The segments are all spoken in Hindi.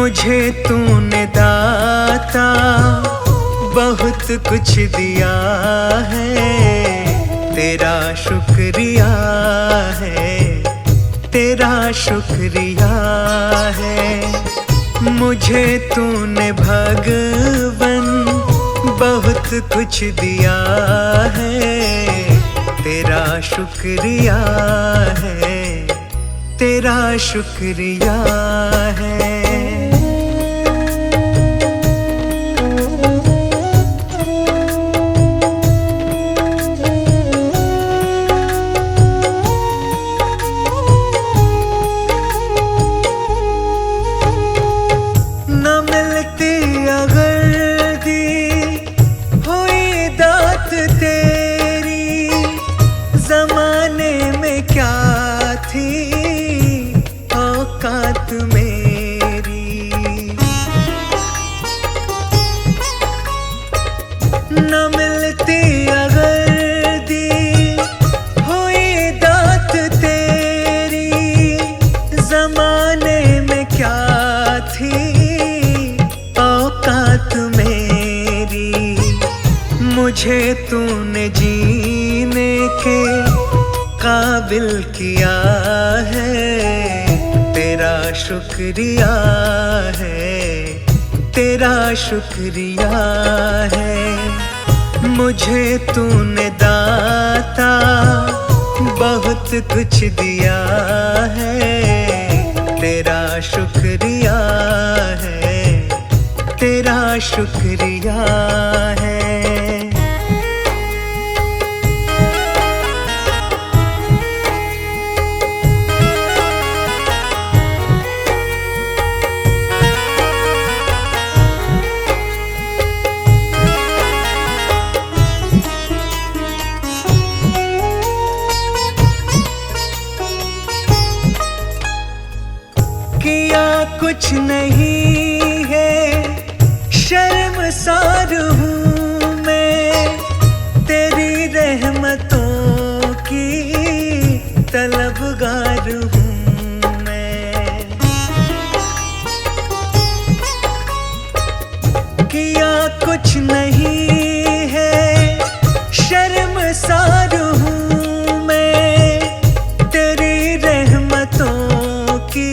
मुझे तूने दाता बहुत कुछ दिया है, तेरा शुक्रिया है, तेरा शुक्रिया है। मुझे तूने भगवन बहुत कुछ दिया है, तेरा शुक्रिया है, तेरा शुक्रिया है। मुझे तूने जीने के काबिल किया है, तेरा शुक्रिया है, तेरा शुक्रिया है। मुझे तूने दाता बहुत कुछ दिया है, तेरा शुक्रिया है, तेरा शुक्रिया है। किया कुछ नहीं है, शर्मसार हूँ मैं, तेरी रहमतों की तलबगार हूँ मैं। किया कुछ नहीं है, शर्मसार हूँ मैं, तेरी रहमतों की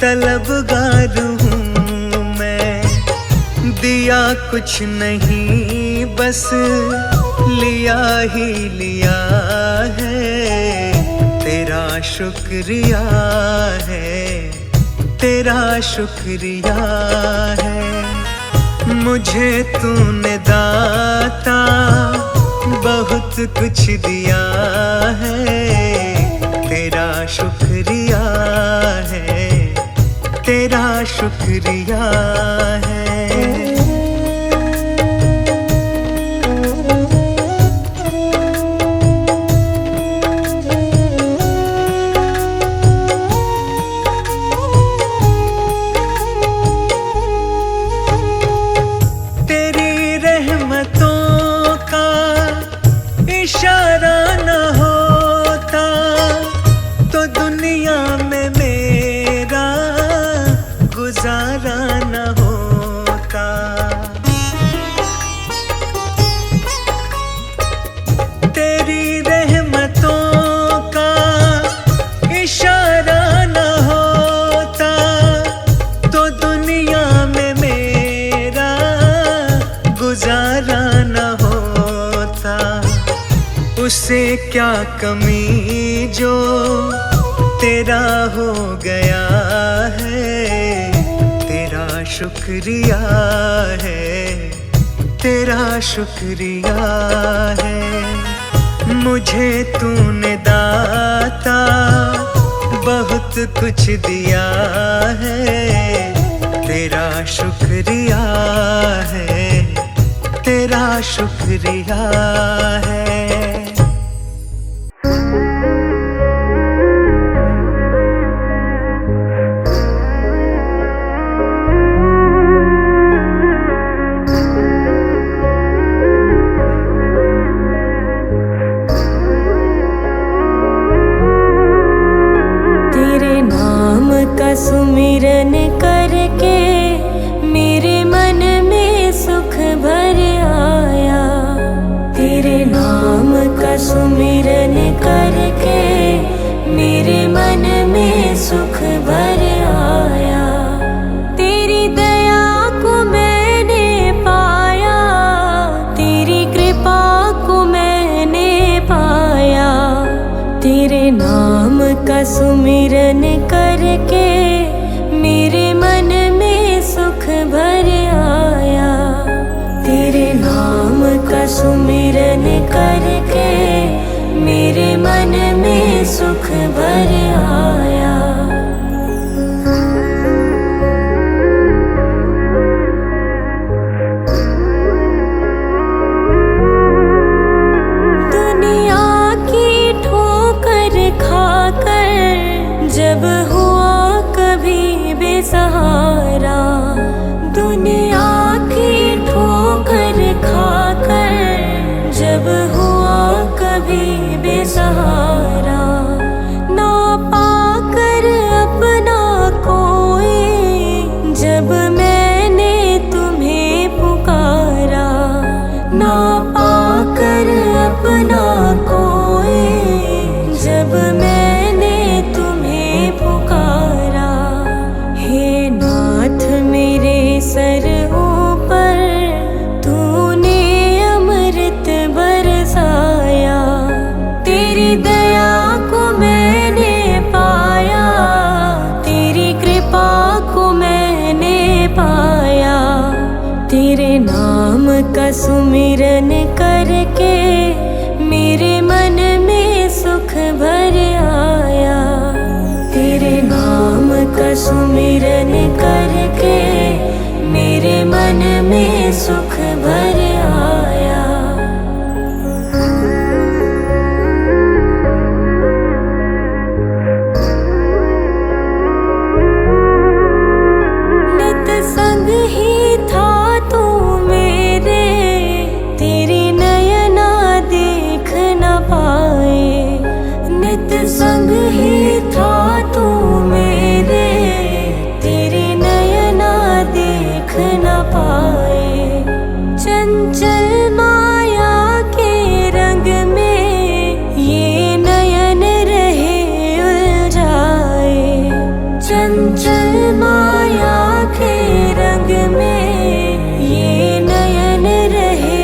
तलबगार हूँ मैं। दिया कुछ नहीं बस लिया ही लिया है, तेरा शुक्रिया है, तेरा शुक्रिया है। मुझे तूने दाता बहुत कुछ दिया है, तेरा शुक्रिया है, तेरा शुक्रिया है। तेरी रहमतों का इशारा न होता तो दुनिया में मेरा गुजारा न होता। तेरी रहमतों का इशारा न होता तो दुनिया में मेरा गुजारा न होता। उसे क्या कमी जो तेरा हो गया है, तेरा शुक्रिया है, तेरा शुक्रिया है। मुझे तूने दाता बहुत कुछ दिया है, तेरा शुक्रिया है, तेरा शुक्रिया है। सुमिरन करके का सुमिरन करके मेरे मन में सुख भर आया। तेरी दया को मैंने पाया, तेरी कृपा को मैंने पाया। तेरे नाम का सुमिरन करके मेरे मन में सुख भर आया। तेरे नाम का सुमिरन करके मेरे मन में सुख भर आया। दुनिया की ठोकर खाकर जब हुआ कभी बेसहारा, दुनिया की ठोकर खाकर जब हुआ कभी बेसहारा, ना पाकर अपना कोई जब मैंने तुम्हें पुकारा, ना पाकर अपना कोई जब मैंने तुम्हें पुकारा। हे नाथ मेरे सर ऊपर तूने अमृत बरसाया। तेरी दया को मैंने पाया, तेरी कृपा को मैंने पाया। तेरे नाम का सुमिरन करके मेरे मन में सुख भर आया। तेरे नाम का सुमिरन करके मेरे मन में सुख भर आया। नित संग ही था तू मेरे, तेरी नयना देख न पाए। नित संग ही था तू मेरे, तेरी नयना देख न पाए। चंचल माया के रंग में ये नयन रहे उलझाए। चंचल माया के रंग में ये नयन रहे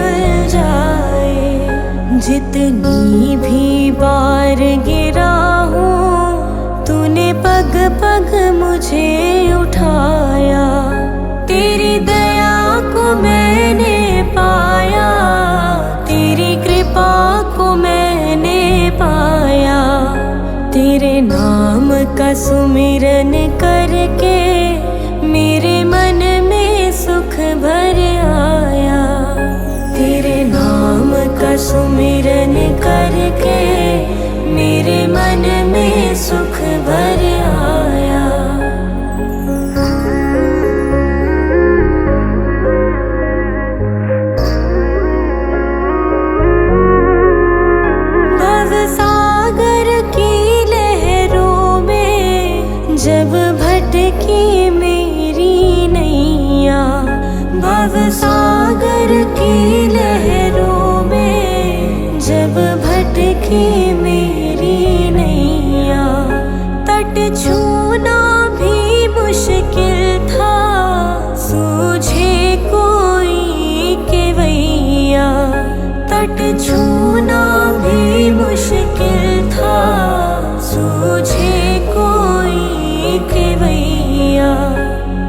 उलझाए। जितनी भी बार गिरा हूँ तूने पग पग मुझे उठाया। तेरी दया को मैंने पाया, तेरी कृपा को मैंने पाया। तेरे नाम का सुमिरन करके मेरे मन में सुख भर आया। तेरे नाम का सुमिरन करके मेरे मन में सुख भर आया। भव सागर की लहरों में जब भटकी मेरी नैया, भव सागर की लहरों में जब भटकी मेरी नैया। तट छूना भी मुश्किल था, सूझे कोई केवैया। तट छूना भी मुश्किल था, सूझे कोई केवैया।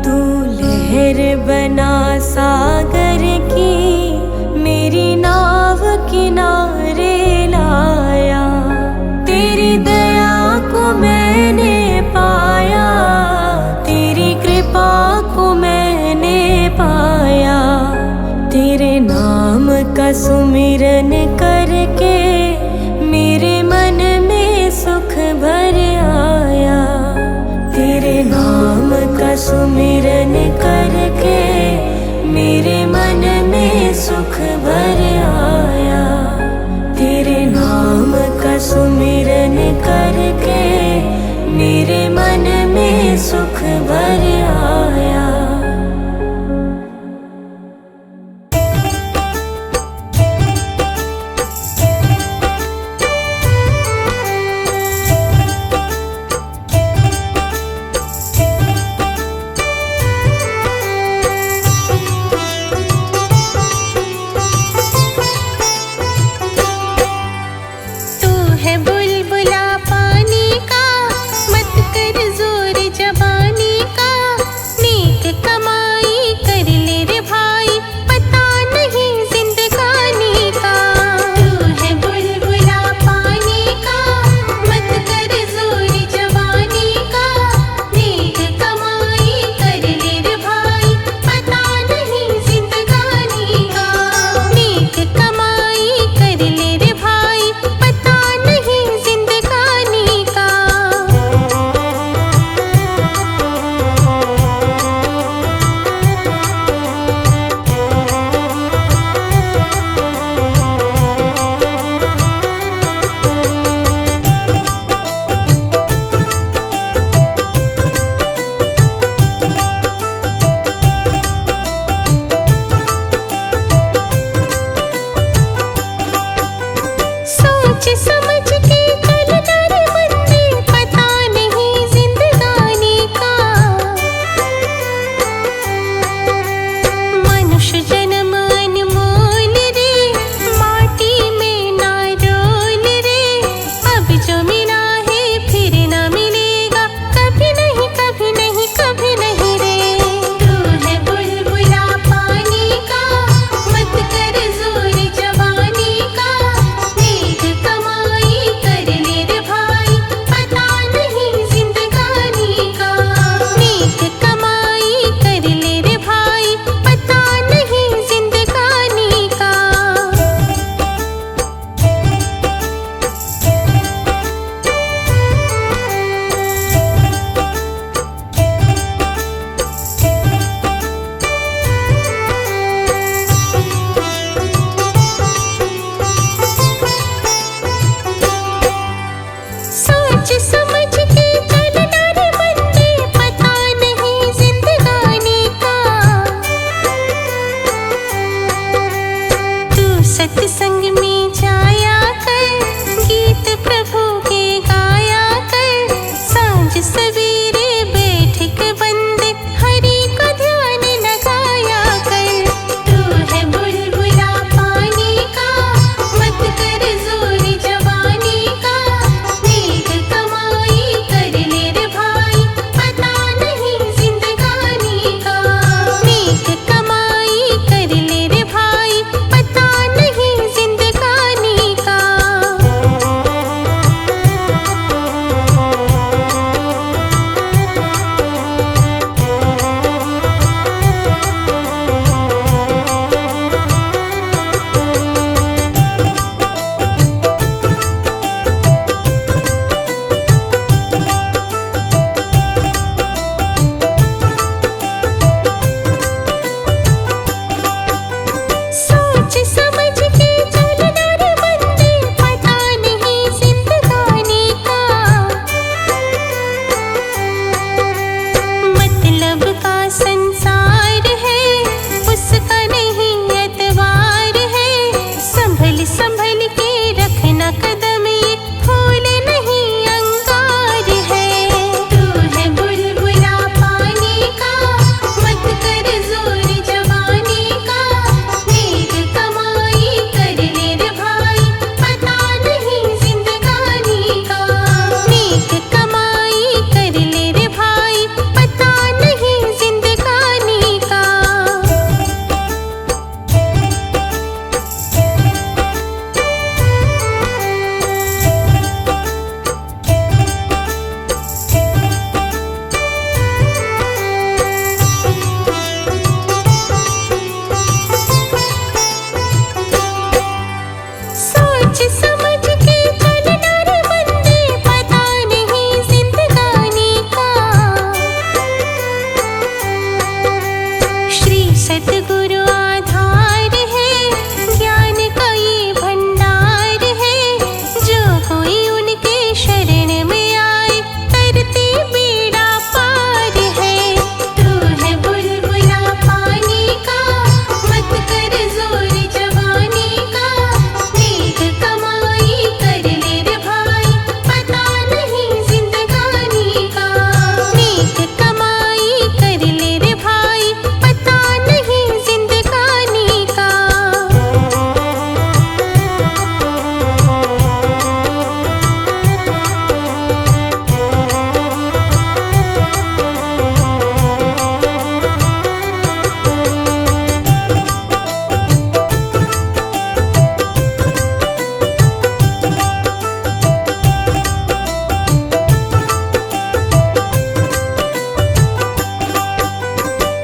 तू लहर बना सागर की मेरी नाव किनारे लाया। तेरी दया को मैंने पाया, तेरी कृपा को मैंने पाया। तेरे नाम का सुमिरन करके मेरे मन में सुख भर आया। तेरे नाम का सुमिरन करके मेरे मन में सुख भर आया। तेरे नाम का सुमिरन करके मेरे मन में सुख भर आया। सोच समझ के चलना रे बंदे, पता नहीं जिंदगानी का। श्री सतगुरु आधार है, ज्ञान का ये भंडार है। जो कोई उनके शरण में आए, करते बेड़ा पार है। तू है बुलबुला पानी का, मत कर जोर जवानी का। नेक कमाई कर ले रे भाई, पता नहीं जिंदगानी का। नेक कमाई कर ले रे भाई, पता नहीं जिंदगानी का।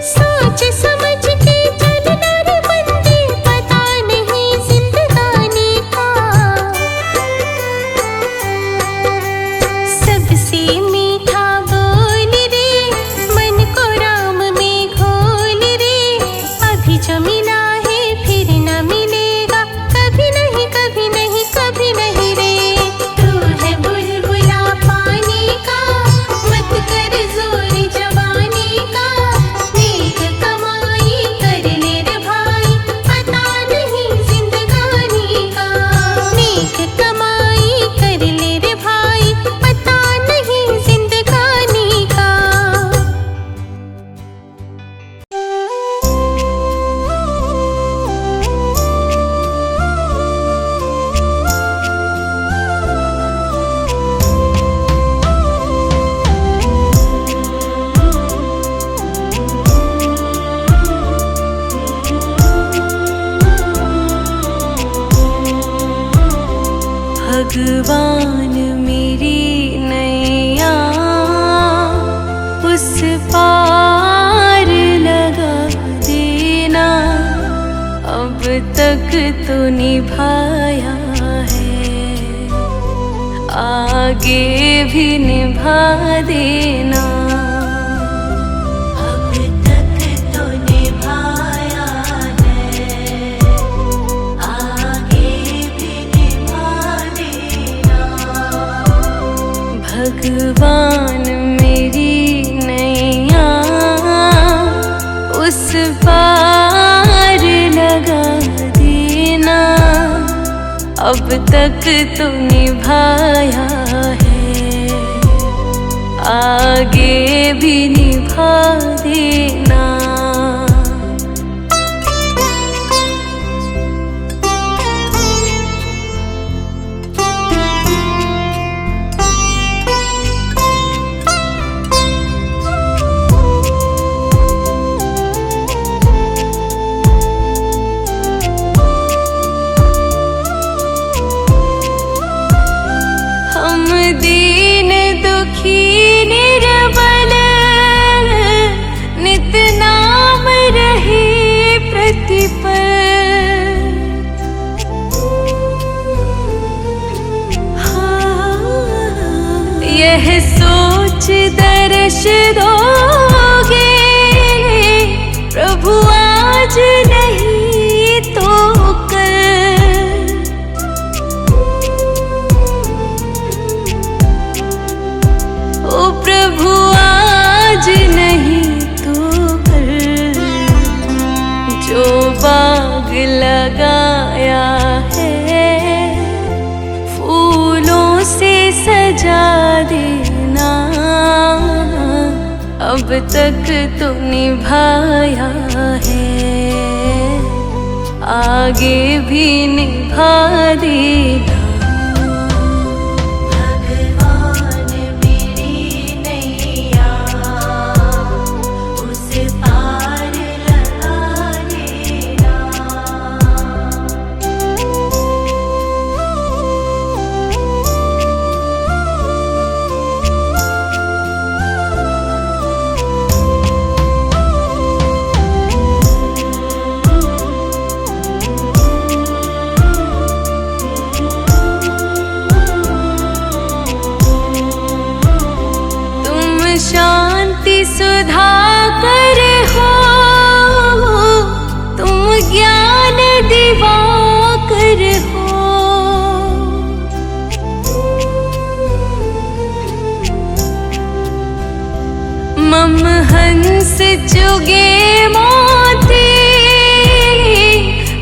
सोच समझ के चलना रे बंदे, पता नहीं जिंदगानी का। सबसे मीठा बोल रे, मन को राम में घोल रे। अभी जो मिला है फिर न मिलेगा, कभी नहीं कभी नहीं कभी नहीं रे। तू है बुलबुला पानी का, मत कर जोर जवानी का। नेक कमाई कर ले रे भाई, पता नहीं जिंदगानी का। नेक कमाई कर ले रे भाई, पता नहीं जिंदगानी का। भगवान मेरी नैया उस पार लगा देना। अब तक तो निभाया है, आगे भी निभा देना। अब तक तो निभाया है, आगे भी निभा देना। भगवान मेरी नैया उस पार लगा देना। अब तक तो निभाया है, आगे भी निभा देना। हम दीन दुखी निर्बल, नित नाम रहे प्रतिपल। यह सोच दर्श दोगे, प्रभु आज नहीं तो कल। ओ प्रभु आज नहीं तो कल। जो बाग लगाया है, फूलों से सजा देना। अब तक तो निभाया है, आगे भी निभा देना। भगवान मेरी नैया उस पार लगा देना। चुगे मोती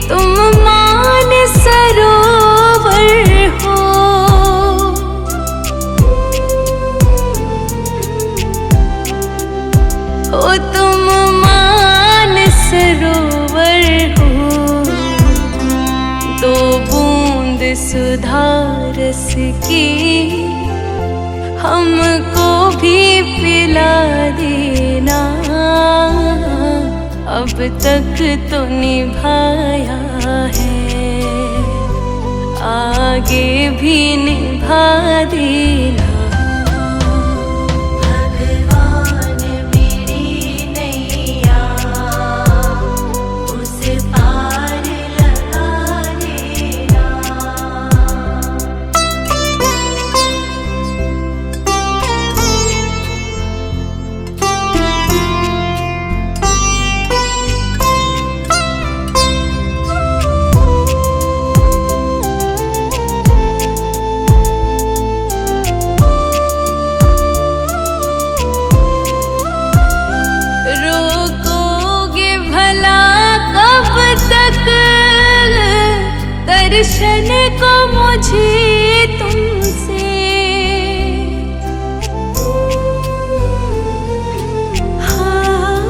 तुम मान सरोवर हो। ओ तुम मान सरोवर हो, दो बूंद सुधा रस की हमको भी पिला देना। अब तक तो निभाया है, आगे भी निभा देना। भगवान मेरी नैया उस पार लगा देना। रोकोगे भला कब तक दर्शन को मुझे तुमसे। हाँ,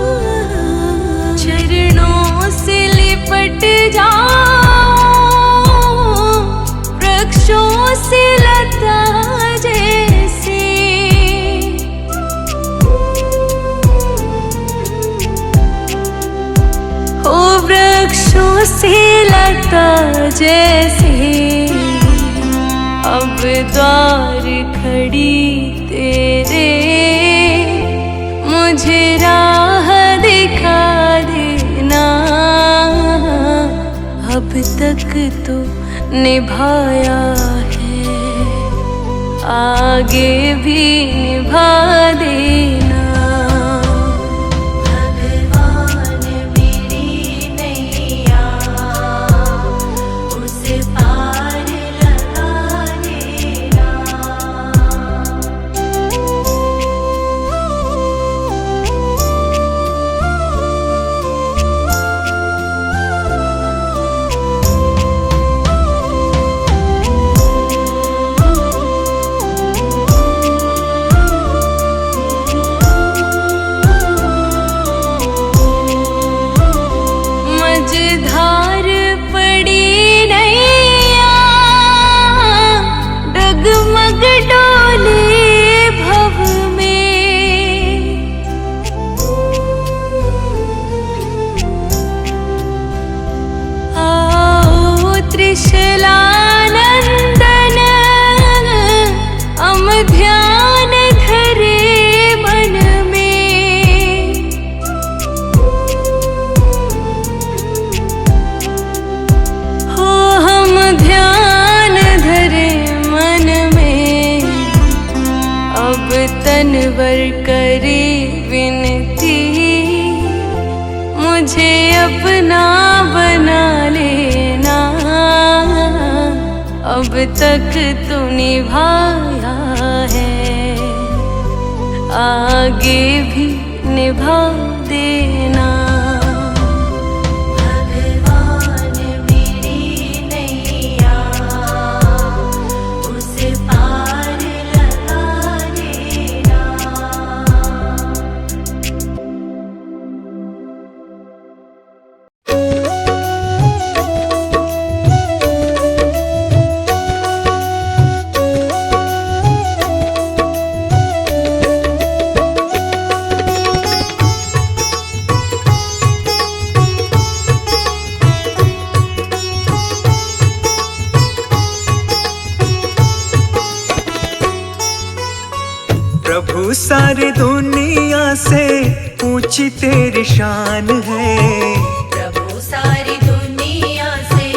चरणों से लिपट जाओ वृक्षों से लता जैसे। ओ वृक्षों से लता जैसे अब द्वार खड़ी तेरे, मुझे राह दिखा देना। अब तक तो निभाया है, आगे भी निभा देना। मझधार पड़ी नैया डगमग डोले भव में। आओ त्रिशलानंदन हम ध्यान धरे मन में। हो हम ध्यान धरे मन में, अब तनवर करे विनती। मुझे अपना बना लेना, अब तक तो निभाया है, आगे भी निभा देना। भगवान मेरी नैया उस पार लगा देना। प्रभु सारी दुनिया से ऊंची तेरी शान है। प्रभु सारी दुनिया से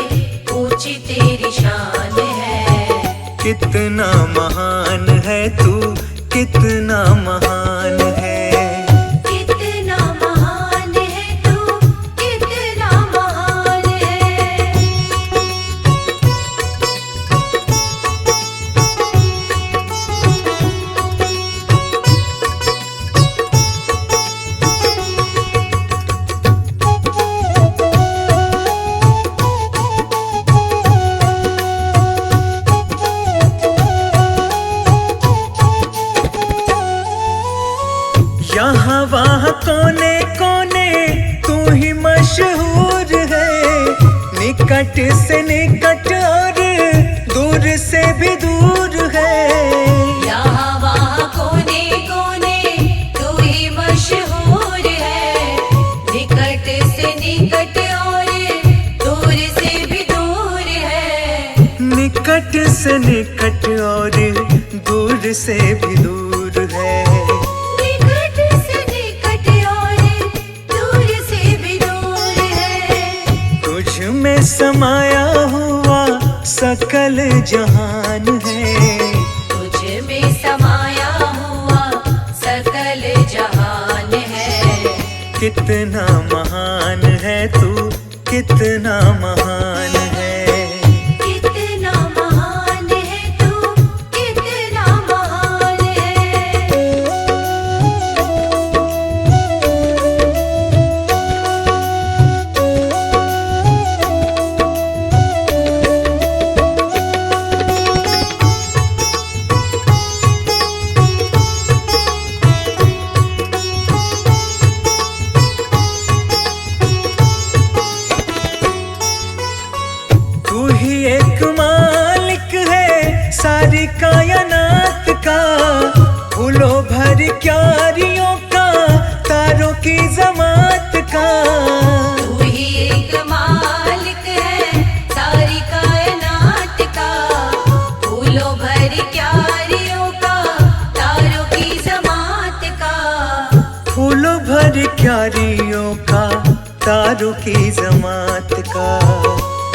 ऊंची तेरी शान है। कितना महान है तू, कितना महान है। कितना महान है तू, कितना महान है। निकट से निकट और दूर से भी दूर है। यहाँ वहाँ कोने कोने तू ही मशहूर है। निकट से निकट और दूर से भी दूर है। निकट से निकट और दूर से भी दूर है। निकट से निकट और दूर से भी दूर है। तुझ में समाया हुआ सकल जहान है। तुझ में समाया हुआ सकल जहान है। कितना महान है तू, कितना महान है। कितना महान है तू, कितना महान है। तू ही एक मालिक है सारी कायनात का। फूलों भर क्यारियों का, तारों की जमात का। तू ही एक मालिक है सारी कायनात का। फूलों भर क्यारियों का, तारों की जमात का। फूलों भर क्यारियों का, तारों की जमात का।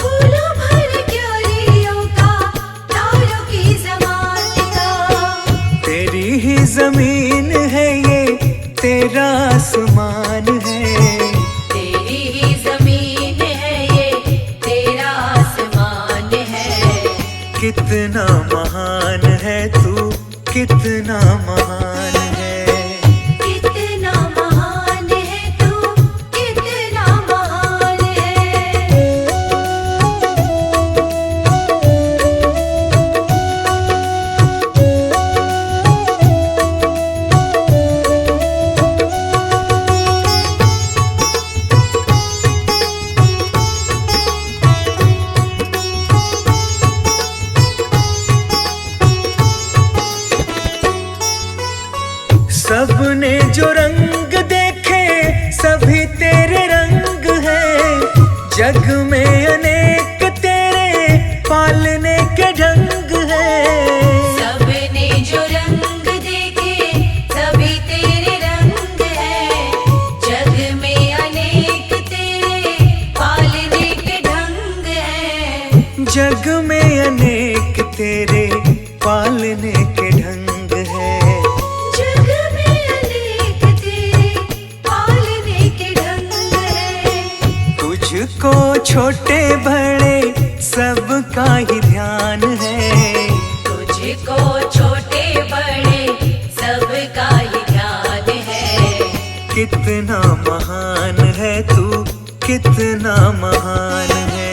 फूलों भर क्यारियों का, तारों की जमात का। तेरी ही जमीन है ये, तेरा आसमान है। तेरी ही जमीन है ये, तेरा आसमान है। कितना महान है तू, कितना महान है। कितना महान है तू, कितना महान है। सबने जो रंग देखे सभी तेरे रंग हैं। जग में अनेक तेरे पालने के ढंग हैं। सबने जो रंग देखे सभी तेरे रंग है। जग में अनेक तेरे पालने के ढंग है। जग में अनेक तेरे पालने के ढंग हैं। जग में अनेक तेरे पालने के ढंग है। तुझको छोटे बड़े सबका ही ध्यान है। तुझको छोटे बड़े सबका ही ध्यान है। कितना महान है तू, कितना महान है।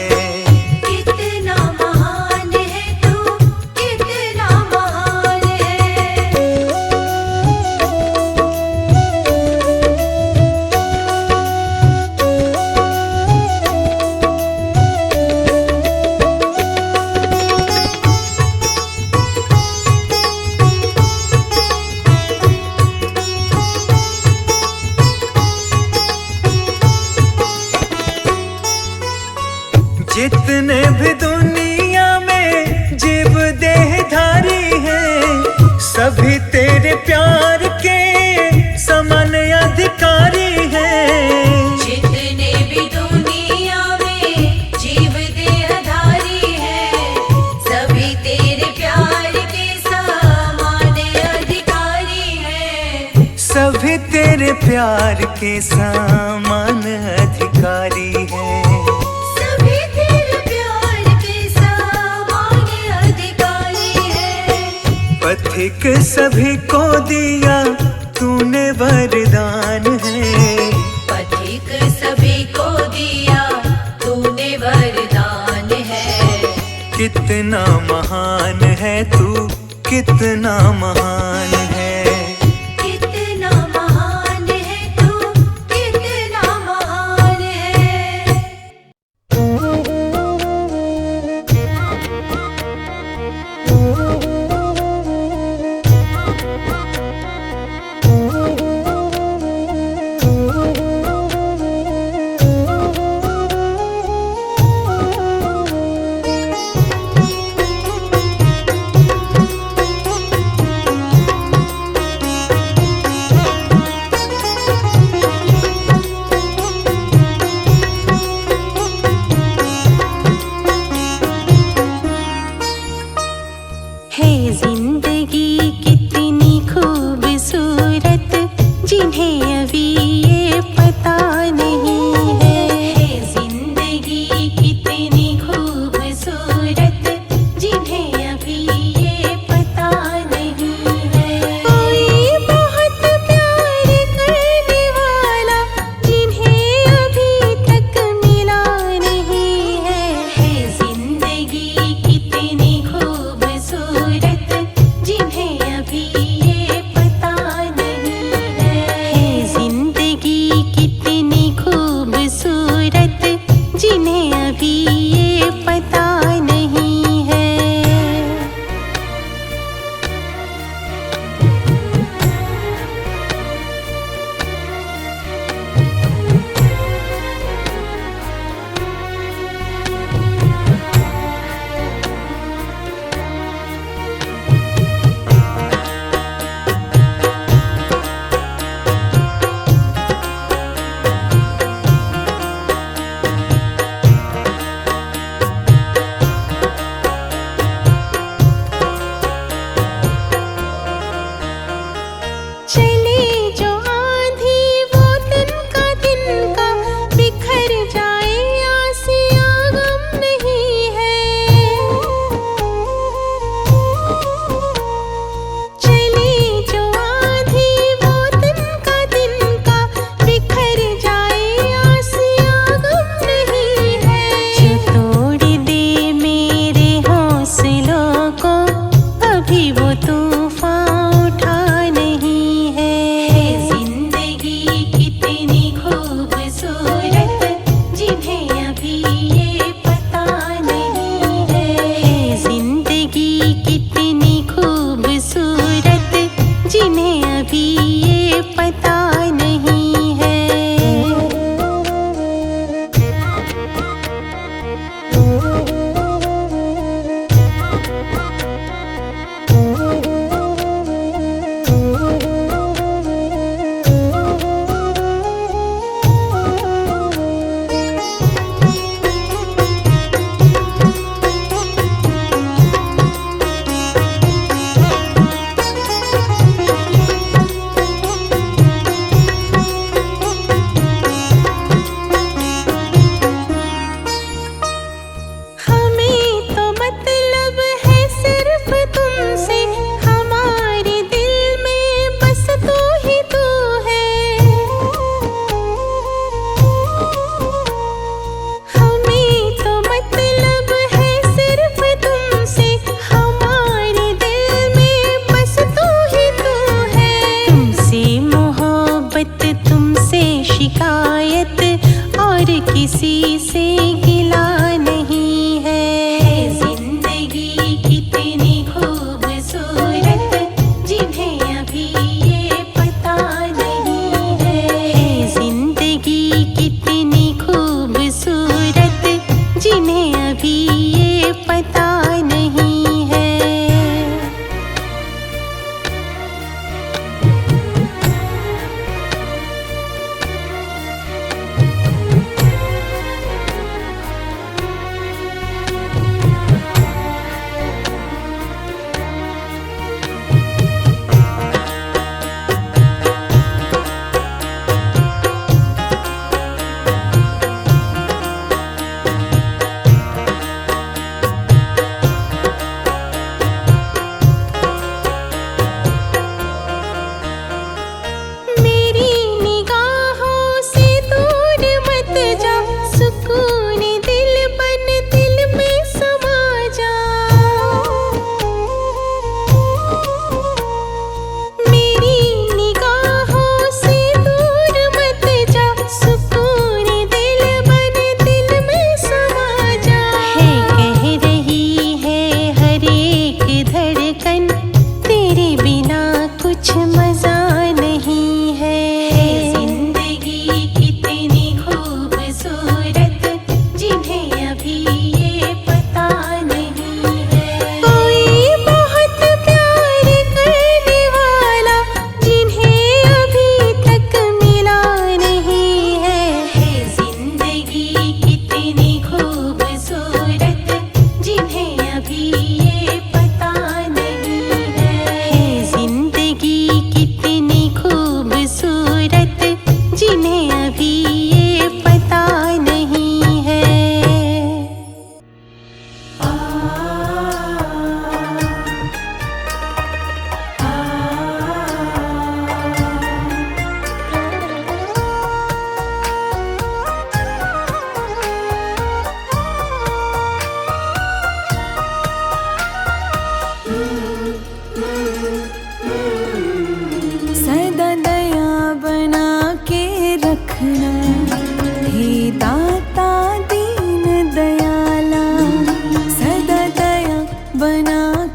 कितना महान है तू, कितना महान है। जितने भी दुनिया में जीव देहधारी हैं, सभी तेरे प्यार के समान अधिकारी हैं। जितने भी दुनिया में जीव देहधारी हैं, सभी तेरे प्यार के समान अधिकारी हैं। सभी तेरे प्यार के समान अधिकारी हैं। सभी तेरे प्यार के समान अधिकारी हैं। पथिक सभी को दिया तूने वरदान है। पथिक सभी को दिया तूने वरदान है। कितना महान है तू, कितना महान है। कितना महान है तू, कितना महान है।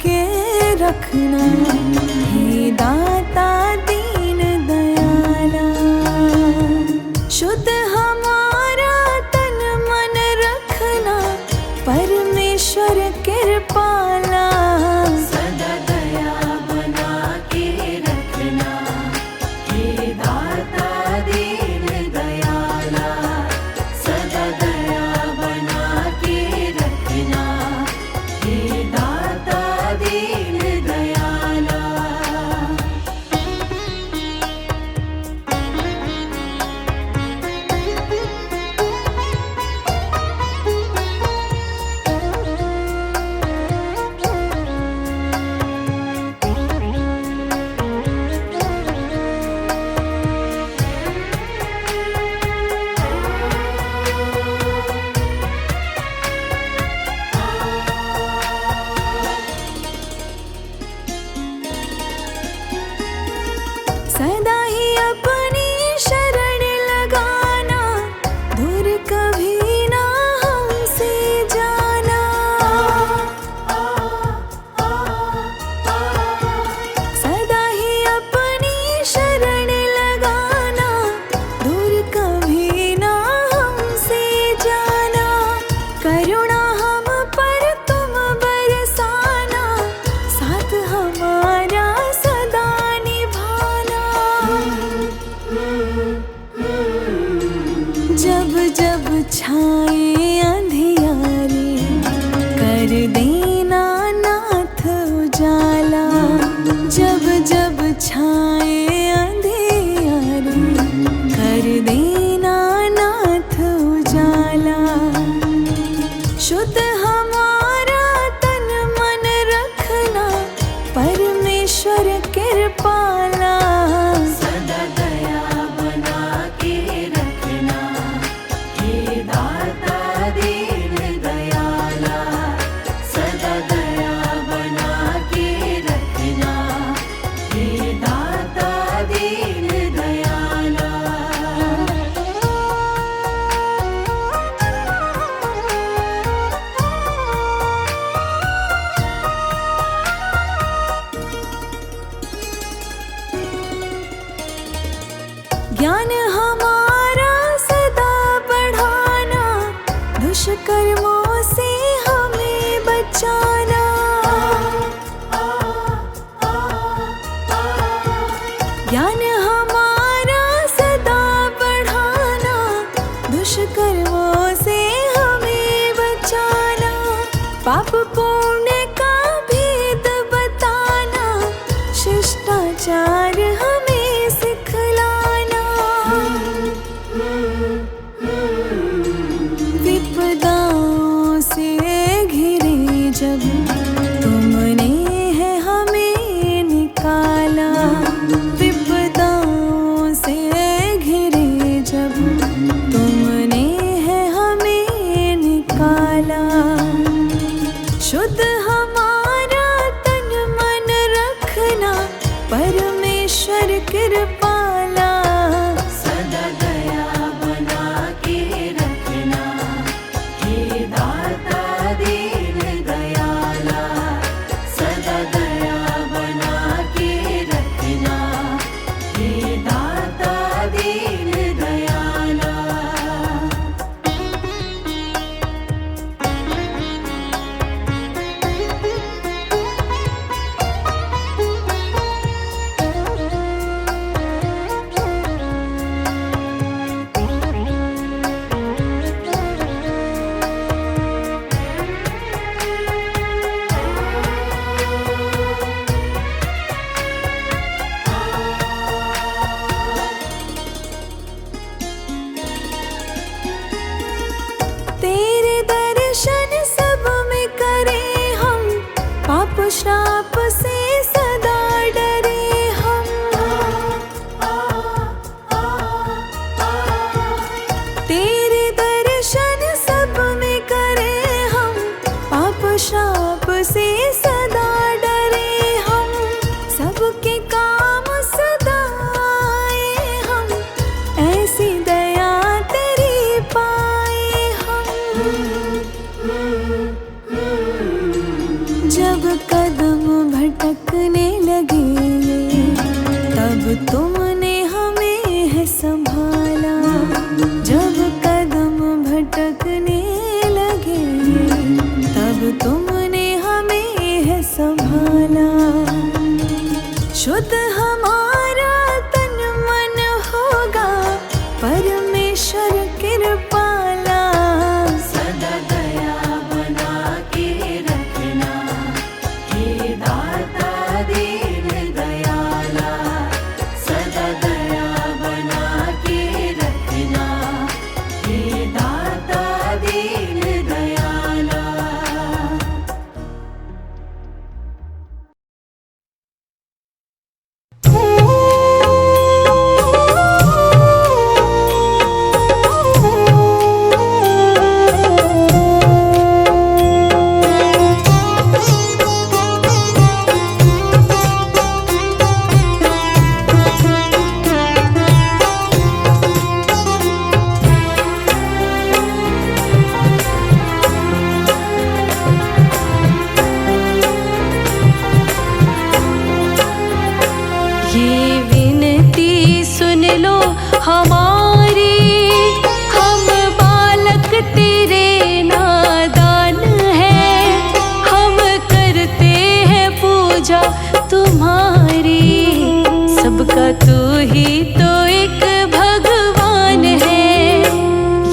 के रखना, हे दाता दीन दयाला। शुद्ध हमारा तन मन रखना, परमेश्वर कृपाला। सदा दया बना के रखना, हे दाता दीन दयाला। सदा दया बना के रखना, हे दाता दीन दयाला। सदा ही अपनी शरण लगाना, दूर कभी ना हमसे जाना। सदा ही अपनी शरण लगाना, दूर कभी ना हमसे जाना। करुणा हम पर तुम बरसाना, साथ हमारा सदा निभाना। जब जब छाए अंधियारे, कर देना नाथ उजाला। जब जब छाए अंधियारे, कर देना नाथ उजाला। शुद्ध हमारा तन मन रखना, परमेश्वर कृपाला। सदा दया बना के रखना, हे दाता दीन दयाला। सदा दया बना के रखना, हे दाता दीन दयाला। ज्ञान हमारा सदा बढ़ाना, दुष्कर्मों से हमें बचाना। ज्ञान हमारा सदा बढ़ाना, दुष्कर्मों से हमें बचाना। पाप पुण्य का भेद बताना, शिष्टाचार हमें सिखलाना। विपदाओं से घिरे जब, तुमने है हमें निकाला। विपदाओं से घिरे जब, तुमने है हमें निकाला। शुद्ध हमारा तन मन रखना, परमेश्वर कृपाला। सदा दया बना के रखना, हे दाता दीन दयाला। सदा दया बना के रखना, हे दाता दीन दयाला। तेरे दर्शन सब में करें हम, पाप श्राप से सदा डरे हम। तेरे दर्शन सब में करें हम, पाप श्राप से सदा डरे हम। सबके काम सदा आए हम, ऐसी दया तेरी पाए हम। जब कदम तुमने हमें है संभाला, जब कदम भटकने लगे तब तुमने हमें है संभाला। शुद्ध हमारा तन मन होगा परमेश्वर कृपाला। सदा दया बना के रखना, हे दाता दीन दयाला। सदा दया बना के रखना, हे दाता दीन दयाला। ये विनती सुन लो हमारी, हम बालक तेरे नादान हैं, हम करते हैं पूजा तुम्हारी। सबका तू ही तो एक भगवान है।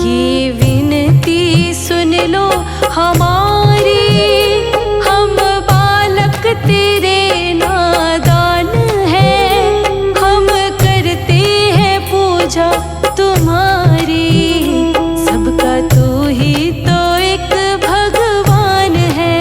ये विनती सुन लो हमारी, हम बालक तेरे नादान हैं, हम करते हैं पूजा तुम्हारी। सबका तू ही तो एक भगवान है।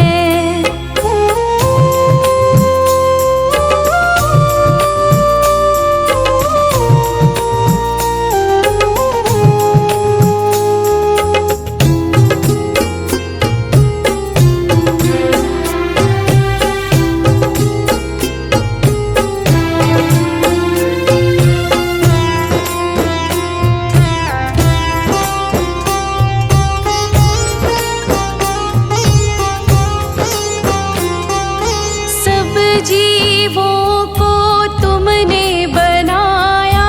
सब जीवों को तुमने बनाया,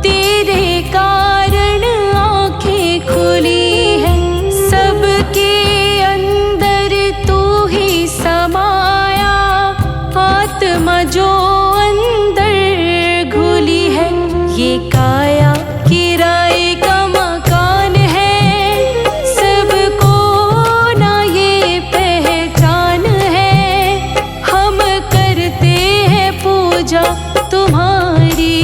तेरे कारण आँखें खुली है। सबके अंदर तू ही समाया, आत्मा जो अंदर घुली है। ये काया किराए का मकान है, सबको ना ये पहचान है। हम करते हैं पूजा तुम्हारी,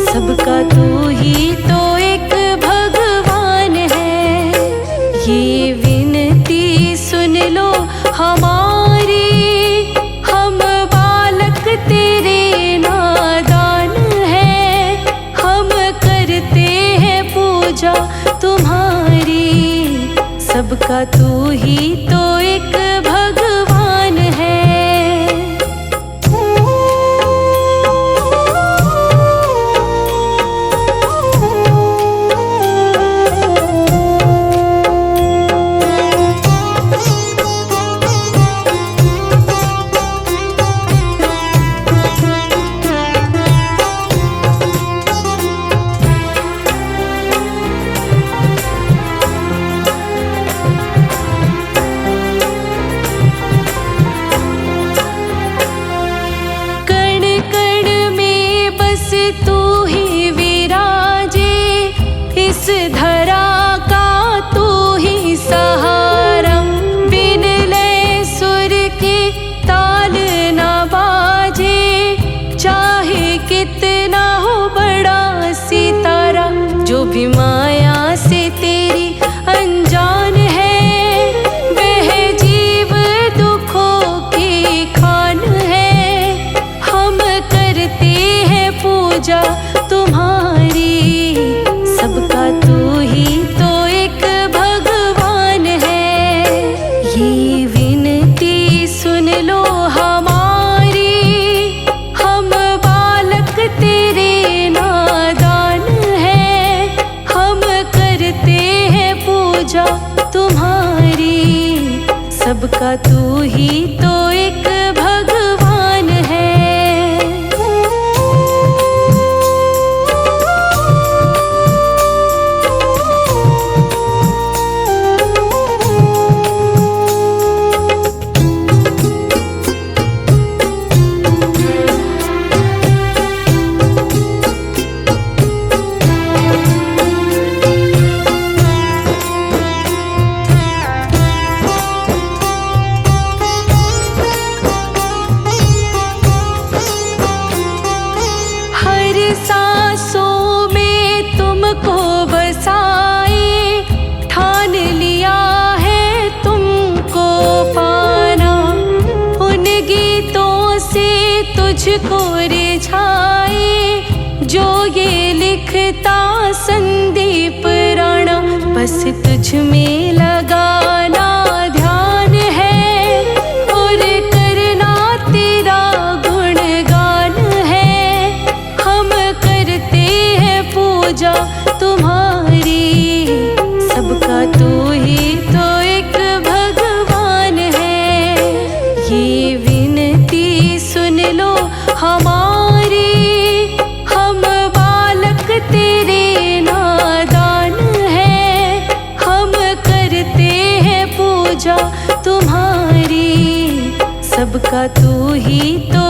सबका तू ही तो एक भगवान है। ये विनती सुन लो हमारी, हम बालक तेरे नादान हैं, हम करते हैं पूजा तुम्हारी। सबका तू ही तो एक भगवान है। कण कण में बस तू ही विराजे, इस धरा का तू ही सहारा। बिन लय सुर के ताल ना बाजे, चाहे कितना हो बड़ा सितारा। जो भी माया से तेरी अनजान है, वह जीव दुखों की खान है। हम करते हैं पूजा तुम्हारी, सबका तू ही तो एक भगवान है। ये विनती सुन लो हमारी, हम बालक तेरे नादान हैं, हम करते हैं पूजा तुम्हारी। सबका तू ही तो एक भगवान है। मुझको रिझाए। जो ये लिखता संदीप राणा, बस तुझ में लगाना ध्यान है और करना तेरा गुणगान है। हम करते हैं पूजा तुम्हारी, सबका तू ही तो एक भगवान है। ये विनती सुन लो हमारी, हम बालक तेरे नादान हैं। हम करते हैं पूजा तुम्हारी, सबका तू ही तो